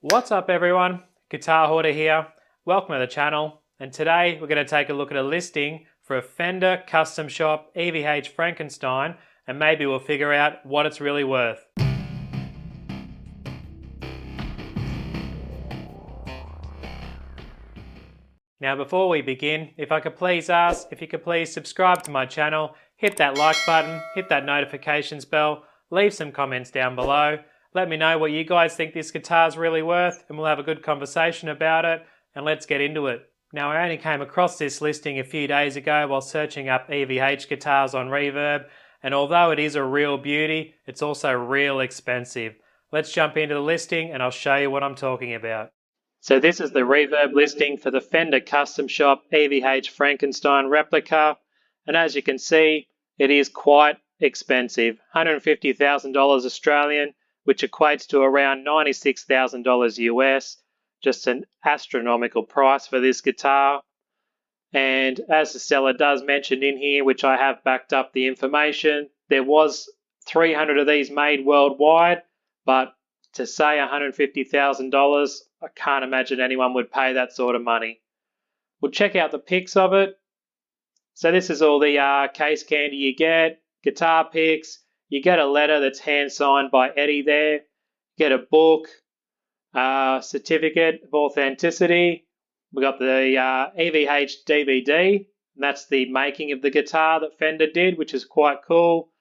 What's up everyone, Guitar Hoarder here. Welcome to the channel, and today we're going to take a look at a listing for a Fender custom shop EVH Frankenstein, and maybe we'll figure out what it's really worth. Now before we begin, if I could please ask if you could please subscribe to my channel, hit that like button, hit that notifications bell, leave some comments down below. Let me know what you guys think this guitar is really worth, and we'll have a good conversation about it, and let's get into it. Now I only came across this listing a few days ago while searching up EVH guitars on Reverb, and although it is a real beauty, it's also real expensive. Let's jump into the listing and I'll show you what I'm talking about. So this is the Reverb listing for the Fender Custom Shop EVH Frankenstein replica, and as you can see, it is quite expensive. $150,000 Australian, which equates to around $96,000 US. Just an astronomical price for this guitar. And as the seller does mention in here, which I have backed up the information, there was 300 of these made worldwide, but to say $150,000, I can't imagine anyone would pay that sort of money. We'll check out the pics of it. So this is all the case candy you get, guitar pics. You get a letter that's hand signed by Eddie there. Get a book, certificate of authenticity. We got the EVH DVD, and that's the making of the guitar that Fender did, which is quite cool.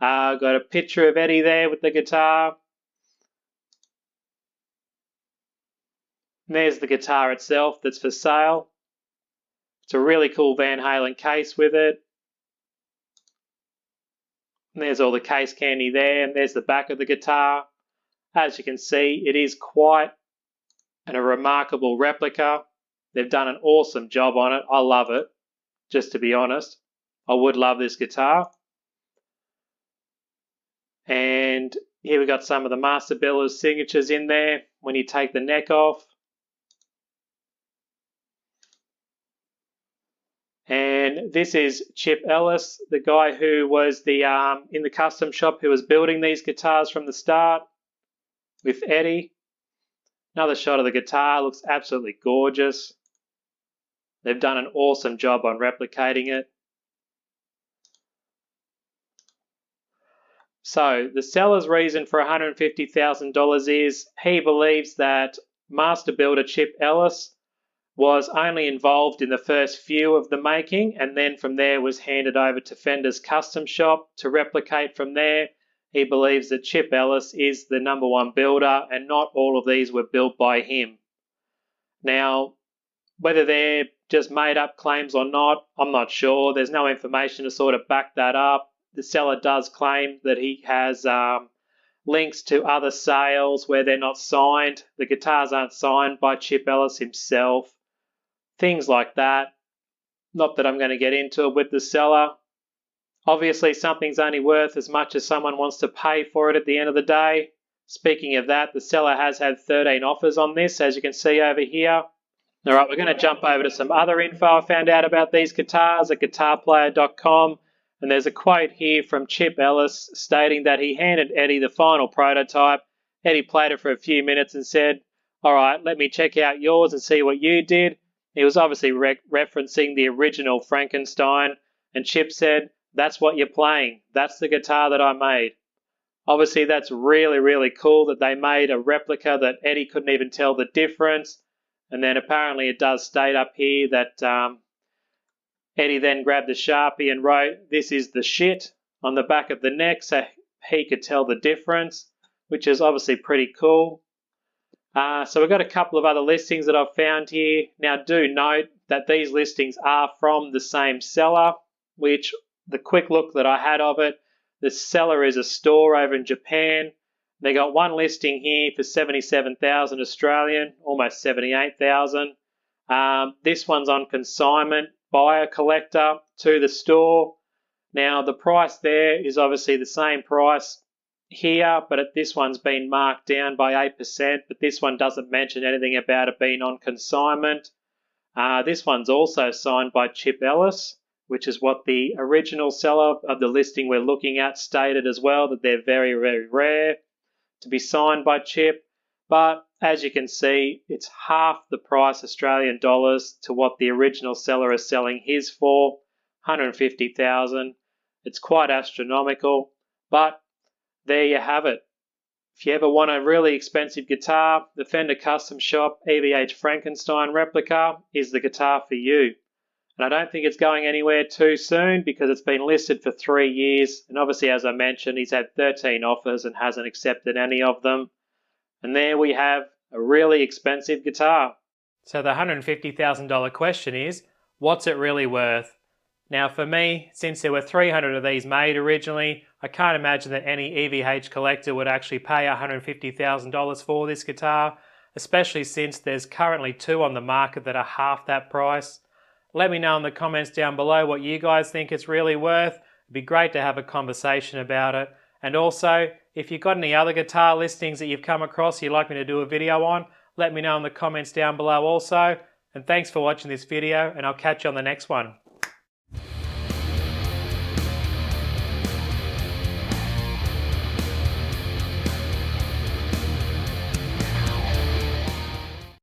Got a picture of Eddie there with the guitar. And there's the guitar itself that's for sale. It's a really cool Van Halen case with it. And there's all the case candy there, and there's the back of the guitar. As you can see, it is quite a remarkable replica. They've done an awesome job on it. I love it, just to be honest. I would love this guitar. And here we got some of the master builder's signatures in there when you take the neck off. And this is Chip Ellis, the guy who was the in the custom shop who was building these guitars from the start with Eddie. Another shot of the guitar, looks absolutely gorgeous. They've done an awesome job on replicating it. So the seller's reason for $150,000 is he believes that master builder Chip Ellis was only involved in the first few of the making, and then from there was handed over to Fender's custom shop to replicate from there. He believes that Chip Ellis is the #1 builder, and not all of these were built by him. Now, whether they're just made up claims or not, I'm not sure. There's no information to sort of back that up. The seller does claim that he has links to other sales where they're not signed. The guitars aren't signed by Chip Ellis himself. Things like that. Not that I'm going to get into it with the seller. Obviously, something's only worth as much as someone wants to pay for it at the end of the day. Speaking of that, the seller has had 13 offers on this, as you can see over here. Alright, we're going to jump over to some other info I found out about these guitars at guitarplayer.com. And there's a quote here from Chip Ellis stating that he handed Eddie the final prototype. Eddie played it for a few minutes and said, "Alright, let me check out yours and see what you did." He was obviously referencing the original Frankenstein, and Chip said, "That's what you're playing. That's the guitar that I made." Obviously, that's really, really cool that they made a replica that Eddie couldn't even tell the difference. And then apparently it does state up here that Eddie then grabbed a Sharpie and wrote, "This is the shit," on the back of the neck so he could tell the difference, which is obviously pretty cool. So we've got a couple of other listings that I've found here. Now do note that these listings are from the same seller, which the quick look that I had of it, the seller is a store over in Japan. They got one listing here for 77,000 Australian, almost 78,000. This one's on consignment by a collector to the store. Now the price there is obviously the same price here, but this one's been marked down by 8%, but this one doesn't mention anything about it being on consignment. This one's also signed by Chip Ellis, which is what the original seller of the listing we're looking at stated as well, that they're very, very rare to be signed by Chip. But As you can see, it's half the price Australian dollars to what the original seller is selling his for, 150,000. It's quite astronomical, but there you have it. If you ever want a really expensive guitar, the Fender Custom Shop EVH Frankenstein replica is the guitar for you. And I don't think it's going anywhere too soon because it's been listed for 3 years. And obviously, as I mentioned, he's had 13 offers and hasn't accepted any of them. And there we have a really expensive guitar. So the $150,000 question is, what's it really worth? Now for me, since there were 300 of these made originally, I can't imagine that any EVH collector would actually pay $150,000 for this guitar, especially since there's currently 2 on the market that are half that price. Let me know in the comments down below what you guys think it's really worth. It'd be great to have a conversation about it. And also, if you've got any other guitar listings that you've come across you'd like me to do a video on, let me know in the comments down below also. And thanks for watching this video, and I'll catch you on the next one.